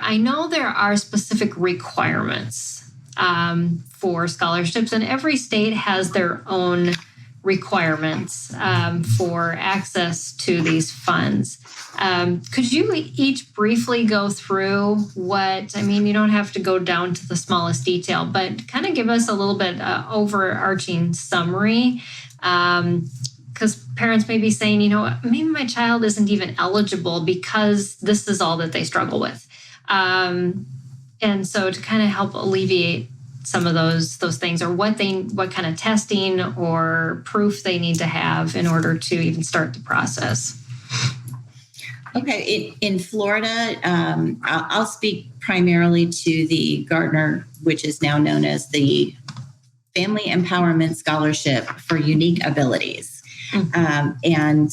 I know there are specific requirements for scholarships, and every state has their own requirements for access to these funds. Could you each briefly go through you don't have to go down to the smallest detail, but kind of give us a little bit overarching summary. Because parents may be saying, maybe my child isn't even eligible because this is all that they struggle with. And so to kind of help alleviate some of those things, or what kind of testing or proof they need to have in order to even start the process. Okay, in Florida, I'll speak primarily to the Gardner, which is now known as the Family Empowerment Scholarship for Unique Abilities. And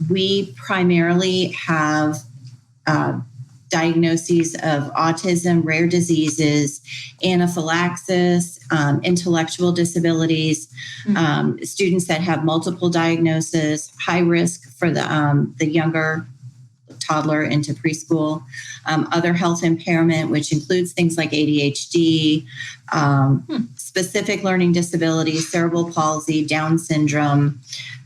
we primarily have diagnoses of autism, rare diseases, anaphylaxis, intellectual disabilities, students that have multiple diagnoses, high risk for the younger toddler into preschool, other health impairment, which includes things like ADHD, specific learning disabilities, cerebral palsy, Down syndrome,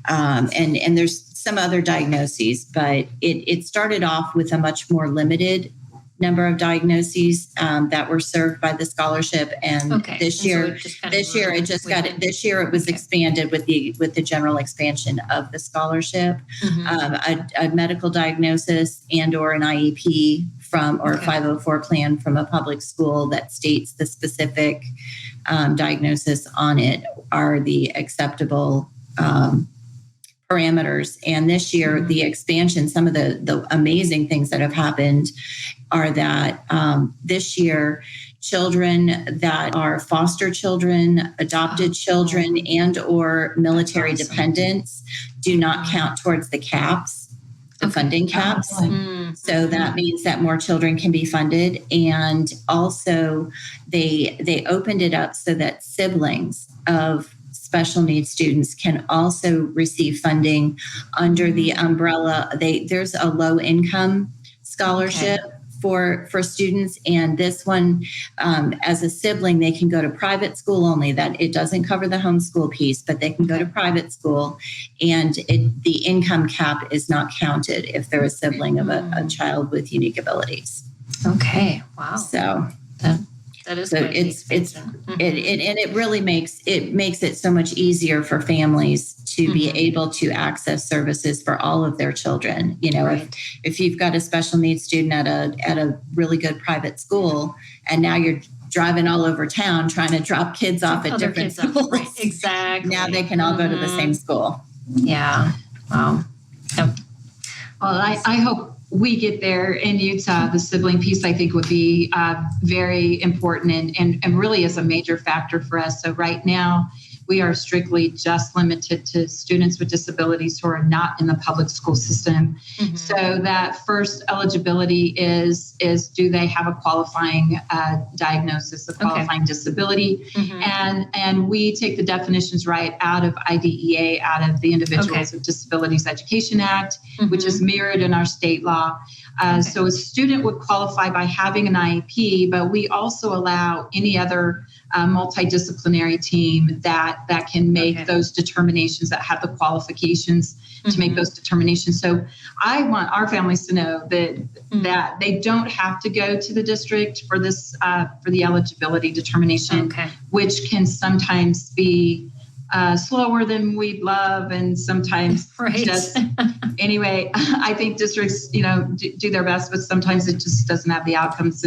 and there's some other diagnoses, but it started off with a much more limited number of diagnoses that were served by the scholarship, and this year it was expanded with the general expansion of the scholarship. A medical diagnosis and or an IEP or a 504 plan from a public school that states the specific diagnosis on it are the acceptable parameters. And this year, the expansion, some of the amazing things that have happened are that this year, children that are foster children, adopted children, and or military dependents do not count towards the caps, the funding caps. So that means that more children can be funded. And also they opened it up so that siblings of special needs students can also receive funding under the umbrella. There's a low income scholarship for students, and this one, as a sibling, they can go to private school only. That it doesn't cover the homeschool piece, but they can go to private school, and the income cap is not counted if they're a sibling of a child with unique abilities. Okay, wow. So that is so it really makes it so much easier for families to be able to access services for all of their children. If you've got a special needs student at a really good private school, and now you're driving all over town trying to drop kids off at different schools, right. Exactly. Now they can all go to the same school. Yeah. Wow. Yep. Well, I hope we get there in Utah. The sibling piece, I think, would be very important and really is a major factor for us. So right now, we are strictly just limited to students with disabilities who are not in the public school system. So that first eligibility is do they have a qualifying diagnosis, a qualifying disability? And we take the definitions right out of IDEA, out of the Individuals with Disabilities Education Act, which is mirrored in our state law. So a student would qualify by having an IEP, but we also allow any other multidisciplinary team that can make those determinations, that have the qualifications to make those determinations. So I want our families to know that they don't have to go to the district for this for the eligibility determination, which can sometimes be slower than we'd love, and sometimes just anyway. I think districts, do their best, but sometimes it just doesn't have the outcomes,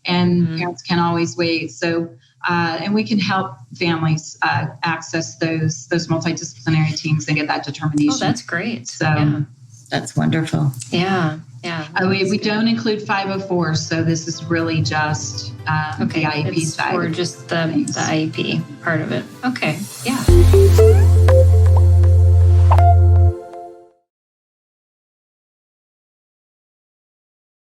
and parents can't always wait. So. And we can help families access those multidisciplinary teams and get that determination. Oh, that's great. So that's wonderful. Yeah. We don't include 504s, so this is really just the IEP side. Or just the IEP part of it. Okay. Yeah.